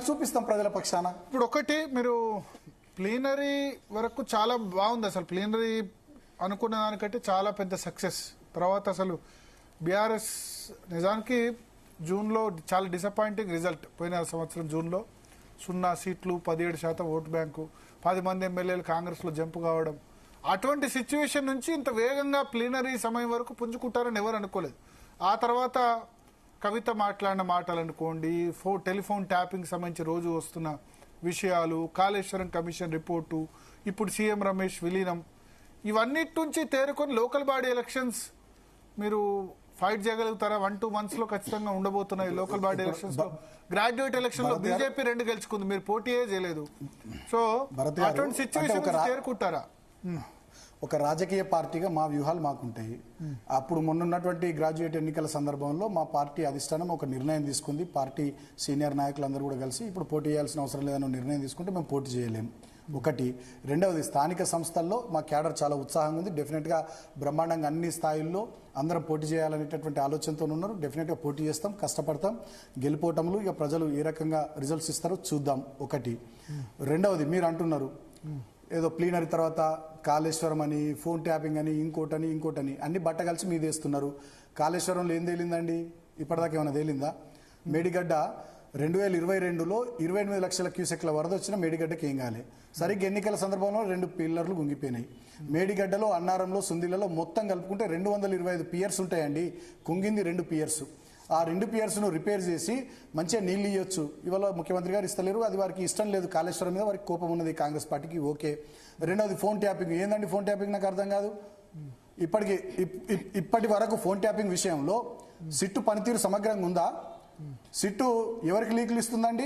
చూపిస్తాం ప్రజల పక్షాన. ఇప్పుడు ఒకటి మీరు ప్లీనరీ వరకు చాలా బాగుంది, అసలు ప్లీనరీ అనుకున్న దానికంటే చాలా పెద్ద సక్సెస్. తర్వాత అసలు బీఆర్ఎస్ నిజానికి జూన్లో చాలా డిసప్పాయింటింగ్ రిజల్ట్. పోయిన సంవత్సరం జూన్లో 0 సీట్లు, 17% ఓటు బ్యాంకు, 10 మంది ఎమ్మెల్యేలు కాంగ్రెస్లో జంపు కావడం, అటువంటి సిచ్యువేషన్ నుంచి ఇంత వేగంగా ప్లీనరీ సమయం వరకు పుంజుకుంటారని ఎవరు అనుకోలేదు. ఆ తర్వాత కవిత మాట్లాడిన మాటలు అనుకోండి, టెలిఫోన్ ట్యాపింగ్ సంబంధించి రోజు వస్తున్న విషయాలు, కాళేశ్వరం కమిషన్ రిపోర్టు, ఇప్పుడు సీఎం రమేష్ విలీనం, ఇవన్నిటి నుంచి తేరుకొని లోకల్ బాడీ ఎలక్షన్స్ మీరు ఫైట్ చేయగలుగుతారా? 1-2 months లో ఖచ్చితంగా ఉండబోతున్నాయి లోకల్ బాడీ ఎలక్షన్స్ లో. గ్రాడ్యుయేట్ ఎలక్షన్ లో బీజేపీ 2 గెలుచుకుంది, మీరు పోటీయే చేయలేదు. సో అటువంటి సిచ్యువేషన్ చేరుకుంటారా? ఒక రాజకీయ పార్టీగా మా వ్యూహాలు మాకుంటాయి. అప్పుడు మొన్నున్నటువంటి గ్రాడ్యుయేట్ ఎన్నికల సందర్భంలో మా పార్టీ అధిష్టానం ఒక నిర్ణయం తీసుకుంది. పార్టీ సీనియర్ నాయకులందరూ కూడా కలిసి ఇప్పుడు పోటీ చేయాల్సిన అవసరం లేదని నిర్ణయం తీసుకుంటే మేము పోటీ చేయలేము. ఒకటి. రెండవది, స్థానిక సంస్థల్లో మా క్యాడర్ చాలా ఉత్సాహంగా ఉంది. డెఫినెట్గా బ్రహ్మాండంగా అన్ని స్థాయిల్లో అందరం పోటీ చేయాలనేటటువంటి ఆలోచనతో ఉన్నారు. డెఫినెట్గా పోటీ చేస్తాం, కష్టపడతాం. గెలుపోవటంలో ఇక ప్రజలు ఏ రకంగా రిజల్ట్స్ ఇస్తారో చూద్దాం. ఒకటి. రెండవది, మీరు అంటున్నారు ఏదో ప్లీనరీ తర్వాత కాళేశ్వరం అని, ఫోన్ ట్యాపింగ్ అని, ఇంకోటని అన్ని బట్ట కలిసి మీద వేస్తున్నారు. కాళేశ్వరంలో ఏం తేలిందండి? ఇప్పటిదాకా ఏమైనా తేలిందా? మేడిగడ్డ 2022లో 28 లక్షల క్యూసెక్ల వరద వచ్చిన మేడిగడ్డకి ఏం కాలే. సరిగ్గా ఎన్నికల సందర్భంలో 2 పిల్లర్లు గుంగిపోయినాయి. మేడిగడ్డలో, అన్నారంలో, సుందిలలో మొత్తం కలుపుకుంటే 225 పియర్స్ ఉంటాయండి. కుంగింది 2 పియర్స్. ఆ 2 పియర్స్ను రిపేర్ చేసి మంచిగా నీళ్ళు ఇవ్వచ్చు. ఇవాళ ముఖ్యమంత్రి గారు ఇస్తలేరు, అది వారికి ఇష్టం లేదు. కాళేశ్వరం మీద వారికి కోపం ఉన్నది కాంగ్రెస్ పార్టీకి. ఓకే. రెండవది, ఫోన్ ట్యాపింగ్. ఏందండి ఫోన్ ట్యాపింగ్? నాకు అర్థం కాదు. ఇప్పటి వరకు ఫోన్ ట్యాపింగ్ విషయంలో సిట్టు పనితీరు సమగ్రంగా ఉందా? సిట్టు ఎవరికి లీకులు ఇస్తుందండి?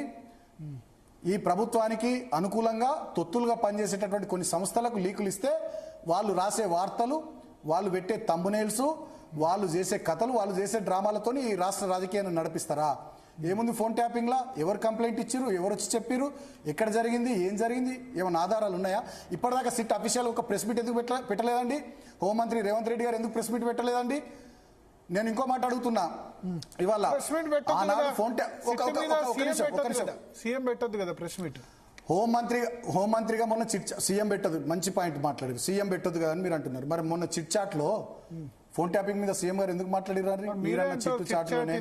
ఈ ప్రభుత్వానికి అనుకూలంగా తొత్తులుగా పనిచేసేటటువంటి కొన్ని సంస్థలకు లీకులు ఇస్తే వాళ్ళు రాసే వార్తలు, వాళ్ళు పెట్టే తంబునేల్స్, వాళ్ళు చేసే కథలు, వాళ్ళు చేసే డ్రామాలతో ఈ రాష్ట్ర రాజకీయాన్ని నడిపిస్తారా? ఏముంది ఫోన్ ట్యాపింగ్లా? ఎవరు కంప్లైంట్ ఇచ్చిరు? ఎవరు వచ్చి చెప్పారు? ఎక్కడ జరిగింది? ఏం జరిగింది? ఏమైనా ఆధారాలు ఉన్నాయా? ఇప్పటిదాకా సిట్ అఫీషియల్ ఒక ప్రెస్ మీట్ ఎందుకు పెట్టలేదండి? హోంమంత్రి రేవంత్ రెడ్డి గారు ఎందుకు ప్రెస్ మీట్ పెట్టలేదండి? నేను ఇంకో మాట అడుగుతున్నా. ఇవాళ సీఎం పెట్టదు కదా ప్రెస్ మీట్. హోంమంత్రిగా మొన్న సీఎం పెట్టదు. మంచి పాయింట్ మాట్లాడారు. సీఎం పెట్టదు కదా అని మీరు అంటున్నారు. మరి మొన్న చిట్ చాట్ లో ఫోన్ ట్యాపింగ్ మీద సీఎం గారు ఎందుకు మాట్లాడారు? మీరన్న చిట్టు చాటులోనే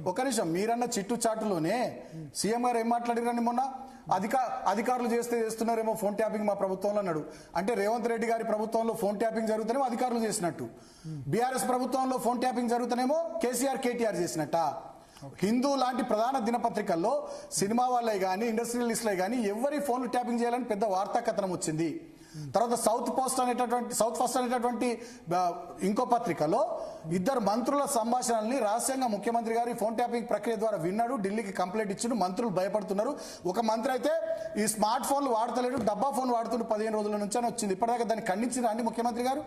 ఒక నిమిషం మీరన్న చిట్టు చాటులోనే సీఎం గారు ఏం మాట్లాడారని మొన్న అధికారులు చేస్తున్నారేమో ఫోన్ ట్యాపింగ్ మా ప్రభుత్వంలో అన్నాడు. అంటే రేవంత్ రెడ్డి గారి ప్రభుత్వంలో ఫోన్ ట్యాపింగ్ జరుగుతానేమో అధికారులు చేసినట్టు, బీఆర్ఎస్ ప్రభుత్వంలో ఫోన్ ట్యాపింగ్ జరుగుతానేమో కేటీఆర్ చేసినట్ట. హిందూ లాంటి ప్రధాన దినపత్రికల్లో సినిమా వాళ్ళే కానీ, ఇండస్ట్రియలిస్టులే కానీ ఎవరి ఫోన్లు ట్యాపింగ్ చేయాలని పెద్ద వార్తా కథనం వచ్చింది. తర్వాత సౌత్ ఫస్ట్ అనేటటువంటి ఇంకో పత్రికలో 2 మంత్రుల సంభాషణల్ని రహస్యంగా ముఖ్యమంత్రి గారు ఫోన్ ట్యాపింగ్ ప్రక్రియ ద్వారా విన్నాడు, ఢిల్లీకి కంప్లైంట్ ఇచ్చిండు. మంత్రులు భయపడుతున్నారు. ఒక మంత్రి అయితే ఈ స్మార్ట్ ఫోన్లు వాడతలేడు, డబ్బా ఫోన్ వాడుతుండు 15 రోజుల నుంచి అని వచ్చింది. ఇప్పటిదాకా దాన్ని ఖండించిరా అండి ముఖ్యమంత్రి గారు?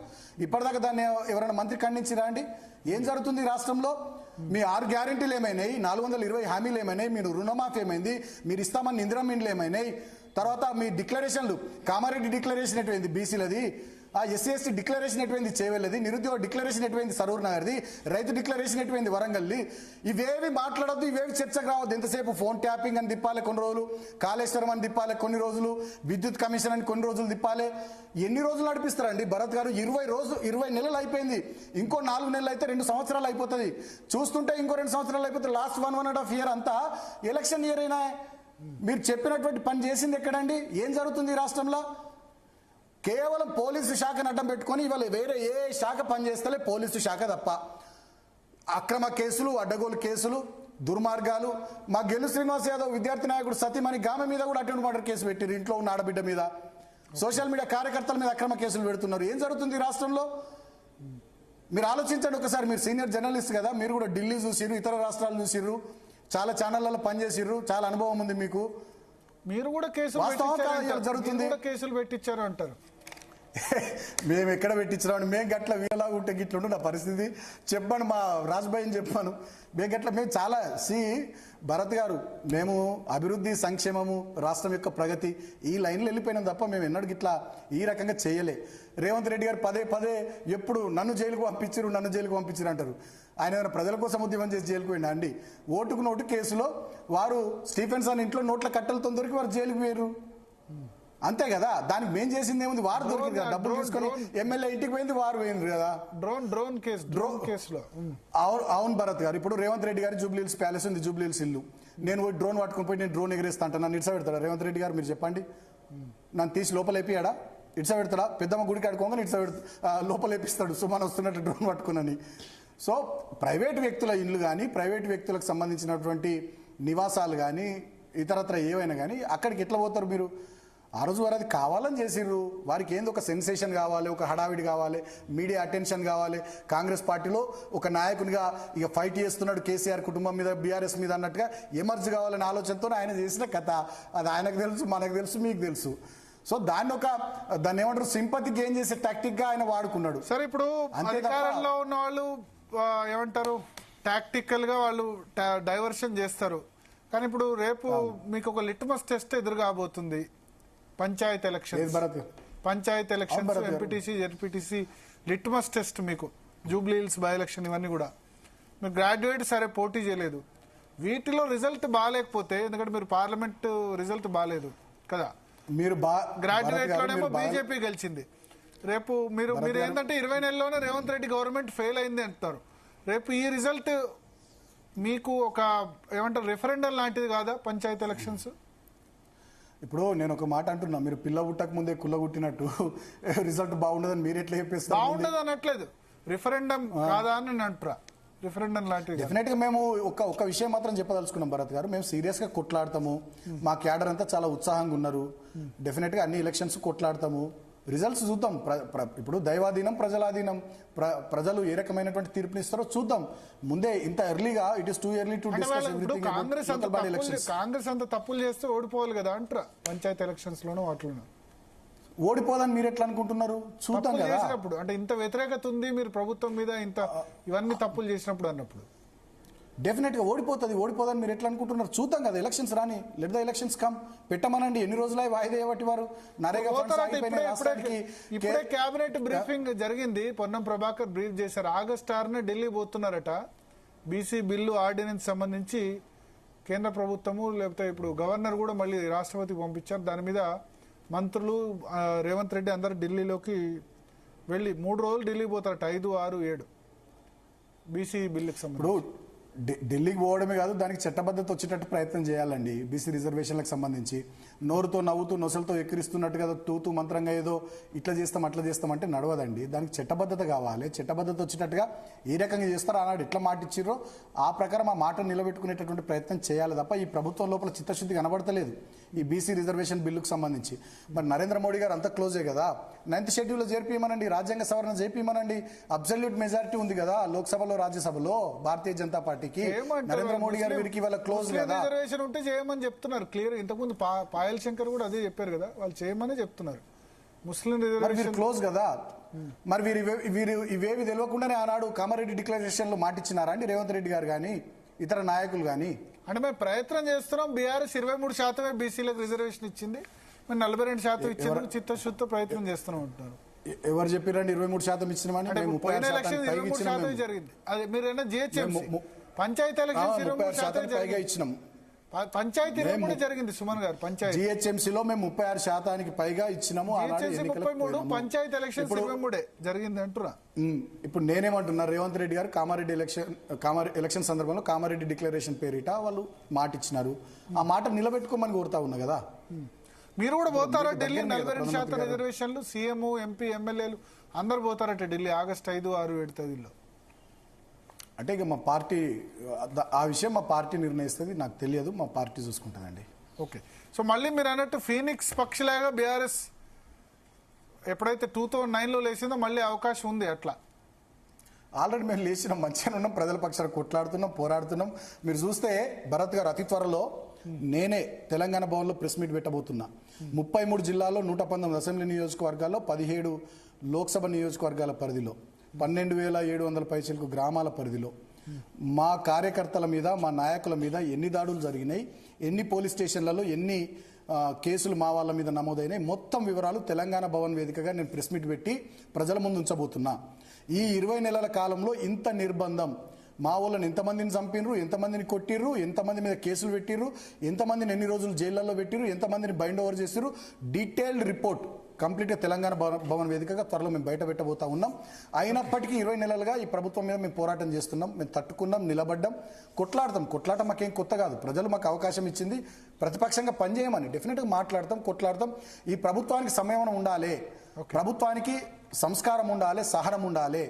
ఇప్పటిదాకా దాన్ని ఎవరైనా మంత్రి ఖండించిరా అండి? ఏం జరుగుతుంది రాష్ట్రంలో? మీ 6 గ్యారెంటీలు ఏమైనాయి? 420 హామీలు ఏమైనాయి? మీరు రుణమాఫీ ఏమైంది? మీరు ఇస్తామని ఇందిరా ఇండ్లు ఏమైనాయి? తర్వాత మీ డిక్లరేషన్లు, కామారెడ్డి డిక్లరేషన్ ఎటువంటి బీసీలది, ఆ ఎస్సీ డిక్లరేషన్ ఎటువంటి చేవెళ్ళది, నిరుద్యోగ డిక్లరేషన్ ఎటువంటి సరూర్ నగర్ది, రైతు డిక్లరేషన్ ఎటువంటి వరంగల్ది. ఇవేవి మాట్లాడద్దు, ఇవేవి చర్చకు రావద్దు. ఎంతసేపు ఫోన్ ట్యాపింగ్ అని తిప్పాలి కొన్ని రోజులు, కాళేశ్వరం అని తిప్పాలి కొన్ని రోజులు, విద్యుత్ కమిషన్ అని కొన్ని రోజులు తిప్పాలి. ఎన్ని రోజులు నడిపిస్తారండి భరత్ గారు? 20 నెలలు అయిపోయింది. ఇంకో 4 నెలలు అయితే 2 సంవత్సరాలు అయిపోతుంది. చూస్తుంటే ఇంకో 2 సంవత్సరాలు అయిపోతుంది. లాస్ట్ 1.5 year అంతా ఎలక్షన్ ఇయర్ అయినా మీరు చెప్పినటువంటి పని చేసింది ఎక్కడండి? ఏం జరుగుతుంది రాష్ట్రంలో? కేవలం పోలీసు శాఖను అడ్డం పెట్టుకొని ఇవాళ వేరే ఏ శాఖ పనిచేస్తలే పోలీసు శాఖ తప్ప. అక్రమ కేసులు, అడ్డగోలు కేసులు, దుర్మార్గాలు. మా గెలు శ్రీనివాస్ యాదవ్ విద్యార్థి నాయకుడు సతీమణి గామె మీద కూడా అటెంప్ట్ మర్డర్ కేసు పెట్టారు, ఇంట్లో ఉన్న ఆడబిడ్డ మీద. సోషల్ మీడియా కార్యకర్తల మీద అక్రమ కేసులు పెడుతున్నారు. ఏం జరుగుతుంది రాష్ట్రంలో? మీరు ఆలోచించండి ఒకసారి. మీరు సీనియర్ జర్నలిస్ట్ కదా, మీరు కూడా ఢిల్లీ చూసిర్రు, ఇతర రాష్ట్రాలు చూసిర్రు, చాలా ఛానళ్లలో పనిచేసిర్రు, చాలా అనుభవం ఉంది మీకు. మీరు కూడా కేసులు పెట్టించారు అంటారు. మేము ఎక్కడ పెట్టించినాం? మేము గట్ల వీళ్ళలా ఉంటే గిట్లుండు నా పరిస్థితి. చెప్పాను మా రాజ్భాయిని చెప్పాను. మేము చాలా భరత్ గారు, మేము అభివృద్ధి, సంక్షేమము, రాష్ట్రం యొక్క ప్రగతి ఈ లైన్లో వెళ్ళిపోయినాం తప్ప మేము ఎన్నడూ గిట్లా ఈ రకంగా చేయలే. రేవంత్ రెడ్డి గారు పదే ఎప్పుడు నన్ను జైలుకు పంపించారు అంటారు. ఆయన ఏమైనా ప్రజల కోసం ఉద్యమం చేసి జైలుకు పోయిండా అండి? ఓటుకు నోటు కేసులో వారు స్టీఫెన్సన్ ఇంట్లో నోట్ల కట్టలతో దొరికి వారు జైలుకు పోయారు, అంతే కదా. దానికి మేం చేసింది ఏముంది? వారు దొరికింది కదా, డబ్బులు తీసుకొని ఎమ్మెల్యే ఇంటికి పోయింది, వారు పోయింది కదా. డ్రోన్ కేసులో అవును భరత్ గారు, ఇప్పుడు రేవంత్ రెడ్డి గారి జూబ్లీహిల్స్ ప్యాలెస్ ఉంది, జూబ్లీహిల్స్ ఇల్లు. నేను పోయి డ్రోన్ పట్టుకుని పోయి నేను డ్రోన్ ఎగిరేస్తా అంట, నన్ను ఇట్స పెడతాడా రేవంత్ రెడ్డి గారు? మీరు చెప్పండి. నన్ను తీసి లోపల వేపియాడా? ఇట్స పెడతాడా? పెద్దమ్మ గుడికి ఆడుకోగానే ఇట్స లోపల వేపిస్తాడు సుమాన్ వస్తున్నట్టు డ్రోన్ పట్టుకునని. సో ప్రైవేటు వ్యక్తుల ఇల్లు కానీ, ప్రైవేటు వ్యక్తులకు సంబంధించినటువంటి నివాసాలు కానీ, ఇతరత్ర ఏవైనా కానీ అక్కడికి ఎట్లా పోతారు మీరు? ఆ రోజు వారు అది కావాలని చేసిర్రు. వారికి ఏంది ఒక సెన్సేషన్ కావాలి, ఒక హడావిడి కావాలి, మీడియా అటెన్షన్ కావాలి. కాంగ్రెస్ పార్టీలో ఒక నాయకునిగా ఇక ఫైట్ చేస్తున్నాడు కేసీఆర్ కుటుంబం మీద, బీఆర్ఎస్ మీద అన్నట్టుగా ఎమర్జ్ కావాలనే ఆలోచనతో ఆయన చేసిన కథ. అది ఆయనకు తెలుసు, మనకు తెలుసు, మీకు తెలుసు. సో దాన్ని ఏమంటారు, సింపతి గెయిన్ చేసే టాక్టిక్ గా ఆయన వాడుకున్నాడు. సరే, ఇప్పుడు అధికారంలో ఉన్న వాళ్ళు ఏమంటారు, టాక్టికల్ గా వాళ్ళు డైవర్షన్ చేస్తారు. కానీ ఇప్పుడు రేపు మీకు ఒక లిట్మస్ టెస్ట్ ఎదురు కాబోతుంది. Panchayat elections, MPTC, ZPTC litmus test మీకు. జూబ్లీహిల్స్ బై ఎలక్షన్ ఇవన్నీ కూడా మీరు గ్రాడ్యుయేట్ సరే పోటీ చేయలేదు. వీటిలో రిజల్ట్ బాగాలేకపోతే, ఎందుకంటే మీరు పార్లమెంట్ రిజల్ట్ బాగాలేదు కదా, మీరు గ్రాడ్యుయేట్ లోనేమో బీజేపీ గెలిచింది. రేపు మీరు ఏంటంటే 20 నెలల్లోనే రేవంత్ రెడ్డి గవర్నమెంట్ ఫెయిల్ అయింది అంటారు. రేపు ఈ రిజల్ట్ మీకు ఒక ఏమంటారు రెఫరెండం లాంటిది కాదా పంచాయత్ ఎలక్షన్స్? ఇప్పుడు నేను ఒక మాట అంటున్నా, మీరు పిల్ల పుట్టక ముందే కుల్ల పుట్టినట్టు రిజల్ట్ బాగుండదని మీరు ఎట్లా చెప్పేస్తారు? బాగుండదు అనట్లేదు, రిఫరెండం కాదా అని నేను అంటున్నా. రిఫరెండం లాంటిది డెఫినెట్ గా మేము ఒక విషయం మాత్రం చెప్పదలుచుకున్నాం భరత్ గారు. మేము సీరియస్ గా కొట్లాడతాము, మా క్యాడర్ అంతా చాలా ఉత్సాహంగా ఉన్నారు. డెఫినెట్ గా అన్ని ఎలక్షన్స్ కొట్లాడతాము, రిజల్ట్స్ చూద్దాం. ఇప్పుడు దైవాధీనం, ప్రజలాధీనం. ప్రజలు ఏ రకమైనటువంటి తీర్పునిస్తారో చూద్దాం. ముందే ఇంత ఎర్లీగా it is too early to discuss everything. Congress అంత తప్పులు చేస్తే ఓడిపోవాలి కదా అంటారా పంచాయత్ ఎలక్షన్స్ లోనూ వాటిలోనూ? ఓడిపోదని మీరు ఎట్లా అనుకుంటున్నారు? చూద్దాం కదా. అంటే ఇంత వ్యతిరేకత ఉంది మీరు ప్రభుత్వం మీద, ఇంత ఇవన్నీ తప్పులు చేసినప్పుడు అన్నప్పుడు డెఫినెట్ గా ఓడిపోదని మీరు ఎట్లా అనుకుంటున్నారు? చూద్దాం కదా, ఎలక్షన్స్ రాని, లెట్ ద ఎలక్షన్స్ కమ్. పెట్టమనండి. ఎన్ని రోజులై వాయిదా ఇవ్వటి వారు? ఇప్పుడే కేబినెట్ బ్రీఫింగ్ జరిగింది, పొన్నం ప్రభాకర్ బ్రీఫ్ చేశారు. ఆగస్టు 6న ఢిల్లీ పోతున్నారట. బీసీ బిల్లు ఆర్డినెన్స్ సంబంధించి కేంద్ర ప్రభుత్వము, లేకపోతే ఇప్పుడు గవర్నర్ కూడా మళ్ళీ రాష్ట్రపతికి పంపించారు. దాని మీద మంత్రులు, రేవంత్ రెడ్డి అందరు ఢిల్లీలోకి వెళ్ళి 3 రోజులు ఢిల్లీ పోతారట, 5, 6, 7 బీసీ బిల్లుకి సంబంధించి. ఢిల్లీకి పోవడమే కాదు, దానికి చట్టబద్ధత వచ్చేటట్టు ప్రయత్నం చేయాలండి. బీసీ రిజర్వేషన్లకు సంబంధించి నోరుతో నవ్వుతూ నొసలతో ఎక్కిరిస్తున్నట్టుగా తూతూ మంత్రంగా ఏదో ఇట్లా చేస్తాం అట్లా చేస్తాం అంటే నడవదండి. దానికి చట్టబద్ధత కావాలి. చట్టబద్ధత వచ్చేటట్టుగా ఏ రకంగా చేస్తారో, ఆనాడు ఎట్లా మాట ఇచ్చిర్రో ఆ ప్రకారం ఆ మాట నిలబెట్టుకునేటటువంటి ప్రయత్నం చేయాలి తప్ప ఈ ప్రభుత్వం లోపల చిత్తశుద్ధి కనబడతలేదు ఈ బీసీ రిజర్వేషన్ బిల్లుకు సంబంధించి. మరి నరేంద్ర మోడీ గారు అంత క్లోజే కదా, 9th షెడ్యూల్లో చేర్పియమనండి, రాజ్యాంగ సవరణ చేపియమనండి. అబ్సల్యూట్ మెజారిటీ ఉంది కదా లోక్సభలో, రాజ్యసభలో భారతీయ జనతా పార్టీకి. నరేంద్ర మోడీ గారు వీరికి వాళ్ళ క్లోజ్ కదా. రిజర్వేషన్ ఉంటే చేయమని చెప్తున్నారు క్లియర్. ఇంతకుముందు పాయల్ శంకర్ కూడా అదే చెప్పారు కదా, వాళ్ళు చేయమని చెప్తున్నారు. ముస్లిం రిజర్వేషన్ క్లోజ్ కదా. మరి వీరు ఇవేవి తెలియకుండానే ఆనాడు కామారెడ్డి డిక్లరేషన్ లో మాటిచ్చినారా అండి రేవంత్ రెడ్డి గారు కానీ ఇతర నాయకులు కానీ? అంటే మేము ప్రయత్నం చేస్తున్నాం. బీఆర్ఎస్ 23% బీసీలకు రిజర్వేషన్ ఇచ్చింది, మేము 42% ఇచ్చేందుకు చిత్తశుద్ధితో ప్రయత్నం చేస్తున్నాం అంటున్నారు. ఎవరు చెప్పారండి 23% ఇచ్చినామని? జరిగింది అది మీరు జిహెచ్ఎంసీ పంచాయతీ ఎలక్షన్ 23% ఇచ్చినాం. పంచాయతీ జరిగింది సుమన్ గారు. పంచాయతీ జిహెచ్ఎంసీలో మేము 36% పైగా ఇచ్చినాము. 33, పంచాయతీ ఎలక్షన్ 23 జరిగింది అంటున్నా. ఇప్పుడు నేనేమంటున్నా, రేవంత్ రెడ్డి గారు కామారెడ్డి ఎలక్షన్ సందర్భంలో కామారెడ్డి డిక్లరేషన్ పేరిట వాళ్ళు మాట ఇచ్చినారు. ఆ మాట నిలబెట్టుకోమని కోరుతా ఉన్నా కదా. మీరు కూడా పోతారా ఢిల్లీ? 42% రిజర్వేషన్లు, సీఎం, ఎంపీ, ఎమ్మెల్యేలు అందరు పోతారట ఢిల్లీ ఆగస్టు 5, 6, 7 తేదీల్లో. అంటే ఇక మా పార్టీ ఆ విషయం మా పార్టీ నిర్ణయిస్తుంది, నాకు తెలియదు, మా పార్టీ చూసుకుంటుందండి. ఓకే. సో మళ్ళీ మీరు అన్నట్టు ఫీనిక్స్ పక్షిలాగా బీఆర్ఎస్ ఎప్పుడైతే 2009లో లేచిందో మళ్ళీ అవకాశం ఉంది అట్లా? ఆల్రెడీ మేము లేచినాం, మంచిగా ఉన్నాం, ప్రజల పక్షాన కొట్లాడుతున్నాం, పోరాడుతున్నాం. మీరు చూస్తే భరత్ గారు అతి త్వరలో నేనే తెలంగాణ భవన్లో ప్రెస్ మీట్ పెట్టబోతున్నా. 33 జిల్లాల్లో 119 అసెంబ్లీ నియోజకవర్గాల్లో 17 లోక్సభ నియోజకవర్గాల పరిధిలో 12,700 పైచిలకు గ్రామాల పరిధిలో మా కార్యకర్తల మీద, మా నాయకుల మీద ఎన్ని దాడులు జరిగినాయి, ఎన్ని పోలీస్ స్టేషన్లలో ఎన్ని కేసులు మా వాళ్ళ మీద నమోదైనాయి, మొత్తం వివరాలు తెలంగాణ భవన్ వేదికగా నేను ప్రెస్ మీట్ పెట్టి ప్రజల ముందు ఉంచబోతున్నా. ఈ 20 నెలల కాలంలో ఇంత నిర్బంధం, మా వాళ్ళని ఎంతమందిని చంపినరు, ఎంతమందిని కొట్టిర్రు, ఎంతమంది మీద కేసులు పెట్టిర్రు, ఎంతమందిని ఎన్ని రోజులు జైళ్లలో పెట్టిర్రు, ఎంతమందిని బైండ్ ఓవర్ చేసిర్రు, డీటెయిల్డ్ రిపోర్ట్ కంప్లీట్గా తెలంగాణ భవన్ వేదికగా త్వరలో మేము బయట పెట్టబోతా ఉన్నాం. అయినప్పటికీ 20 నెలలుగా ఈ ప్రభుత్వం మీద మేము పోరాటం చేస్తున్నాం, మేము తట్టుకున్నాం, నిలబడ్డాం, కొట్లాట మాకేం కొత్త కాదు. ప్రజలు మాకు అవకాశం ఇచ్చింది ప్రతిపక్షంగా పనిచేయమని, డెఫినెట్గా మాట్లాడతాం, కొట్లాడతాం. ఈ ప్రభుత్వానికి సంయమనం ఉండాలి, ప్రభుత్వానికి సంస్కారం ఉండాలి, సహనం ఉండాలి.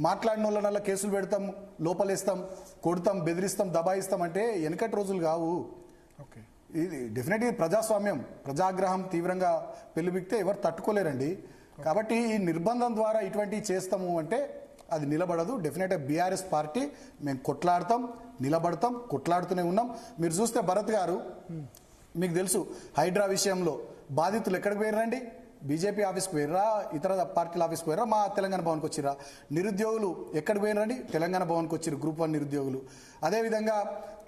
మాట్లాడిన వాళ్ళ కేసులు పెడతాం, లోపలేస్తాం, కొడతాం, బెదిరిస్తాం, దబాయిస్తాం అంటే వెనకటి రోజులు కావు. ఇది డెఫినెట్లీ ప్రజాస్వామ్యం, ప్రజాగ్రహం తీవ్రంగా పెళ్లిబిక్తే ఎవరు తట్టుకోలేరండి. కాబట్టి ఈ నిర్బంధం ద్వారా ఇటువంటివి చేస్తాము అంటే అది నిలబడదు. డెఫినెట్గా బీఆర్ఎస్ పార్టీ మేము కొట్లాడతాం, నిలబడతాం, కొట్లాడుతూనే ఉన్నాం. మీరు చూస్తే భరత్ గారు, మీకు తెలుసు హైడ్రా విషయంలో బాధితులు ఎక్కడికి పోయారండి? బీజేపీ ఆఫీస్కి పోయిర్రా, ఇతర పార్టీల ఆఫీస్కి పోయిర్రా, మా తెలంగాణ భవన్కి వచ్చిర్రా? నిరుద్యోగులు ఎక్కడికి పోయినారండి? తెలంగాణ భవన్కి వచ్చిర్రు, గ్రూప్ 1 నిరుద్యోగులు. అదేవిధంగా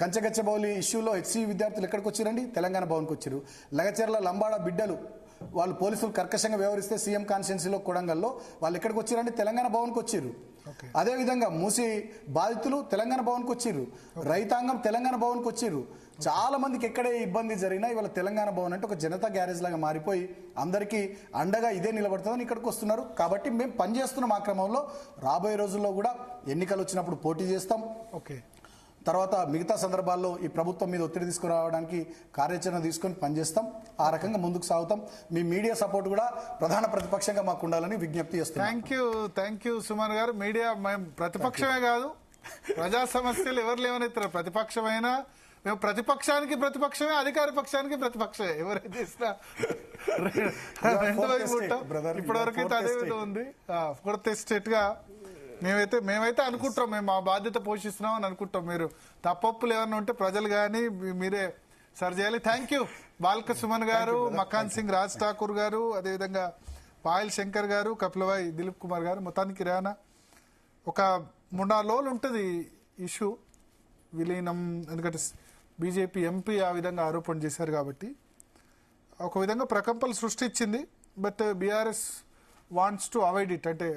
కంచగచ్చబౌలి ఇష్యూలో హెచ్సి విద్యార్థులు ఎక్కడికి వచ్చిరండి? తెలంగాణ భవన్కి వచ్చిర్రు. లగచర్ల లంబాడ బిడ్డలు వాళ్ళు పోలీసులు కర్కశంగా వ్యవహరిస్తే సీఎం కాన్స్టిట్యున్సీలో కొడంగల్లో వాళ్ళు ఎక్కడికి వచ్చిరండి? తెలంగాణ భవన్కి వచ్చిర్రు. అదేవిధంగా మూసి బాధితులు తెలంగాణ భవన్కి వచ్చిర్రు, రైతాంగం తెలంగాణ భవన్కి వచ్చిర్రు. చాలా మందికి ఎక్కడే ఇబ్బంది జరిగినా ఇవాళ తెలంగాణ భవన్ అంటే ఒక జనతా గ్యారేజ్ లాగా మారిపోయి అందరికీ అండగా ఇదే నిలబడుతుందని ఇక్కడికి వస్తున్నారు. కాబట్టి మేము పనిచేస్తున్నాం. ఆ క్రమంలో రాబోయే రోజుల్లో కూడా ఎన్నికలు వచ్చినప్పుడు పోటీ చేస్తాం. తర్వాత మిగతా సందర్భాల్లో ఈ ప్రభుత్వం మీద ఒత్తిడి తీసుకురావడానికి కార్యాచరణ తీసుకొని పనిచేస్తాం. ఆ రకంగా ముందుకు సాగుతాం. మీ మీడియా సపోర్ట్ కూడా ప్రధాన ప్రతిపక్షంగా మాకు ఉండాలని విజ్ఞప్తి చేస్తాం. థ్యాంక్ యూ సుమన్ గారు. మీడియా మేము ప్రతిపక్షమే కాదు, ప్రజా సమస్యలు ఎవరు లేవనెత్తారు. ప్రతిపక్షమైనా మేము ప్రతిపక్షానికి ప్రతిపక్షమే, అధికార పక్షానికి ప్రతిపక్షమే. ఎవరైతే చేసినా ఇప్పటివరకు అయితే అదే విధంగా ఉంది. ఫోర్త్ ఎస్టేట్ గా మేమైతే అనుకుంటాం, మేము మా బాధ్యత పోషిస్తున్నాం అని అనుకుంటాం. మీరు తప్పప్పులు ఏమన్నా ఉంటే ప్రజలు కానీ మీరే సరి చేయాలి. థ్యాంక్ యూ బాల్క సుమన్ గారు, మకాన్ సింగ్ రాజ్ ఠాకూర్ గారు, అదేవిధంగా పాయల్ శంకర్ గారు, కపిలవాయి దిలీప్ కుమార్ గారు. మొత్తానికి రానా ఒక 3-4 రోజులు ఉంటుంది ఇష్యూ విలీనం. ఎందుకంటే బీజేపీ ఎంపీ ఆ విధంగా ఆరోపణ చేశారు కాబట్టి ఒక విధంగా ప్రకంపనలు సృష్టించింది. But BRS wants to avoid it. అంటే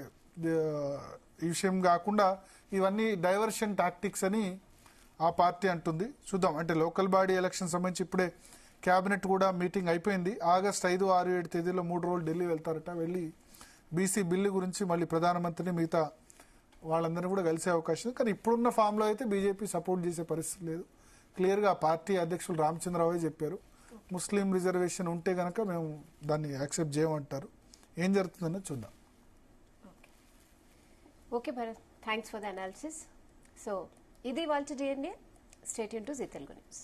ఈ విషయం కాకుండా ఇవన్నీ డైవర్షన్ టాక్టిక్స్ అని ఆ పార్టీ అంటుంది. చూద్దాం. అంటే లోకల్ బాడీ ఎలక్షన్ సంబంధించి ఇప్పుడే క్యాబినెట్ కూడా మీటింగ్ అయిపోయింది. ఆగస్టు 5, 6, 7 తేదీలో 3 రోజులు ఢిల్లీ వెళ్తారట. వెళ్ళి బీసీ బిల్లు గురించి మళ్ళీ ప్రధానమంత్రిని మిగతా వాళ్ళందరినీ కూడా కలిసే అవకాశం. కానీ ఇప్పుడున్న ఫామ్లో అయితే బీజేపీ సపోర్ట్ చేసే పరిస్థితి లేదు. క్లియర్గా పార్టీ అధ్యక్షులు రామచంద్రరావు చెప్పారు, ముస్లిం రిజర్వేషన్ ఉంటే కనుక మేము దాన్ని యాక్సెప్ట్ చేయమంటారు. ఏం జరుగుతుందన్నది చూద్దాం. Okay Bharat, thanks for the analysis. So ఇది వాళ్ళ DNA. Stay tune to Zee Telugu news.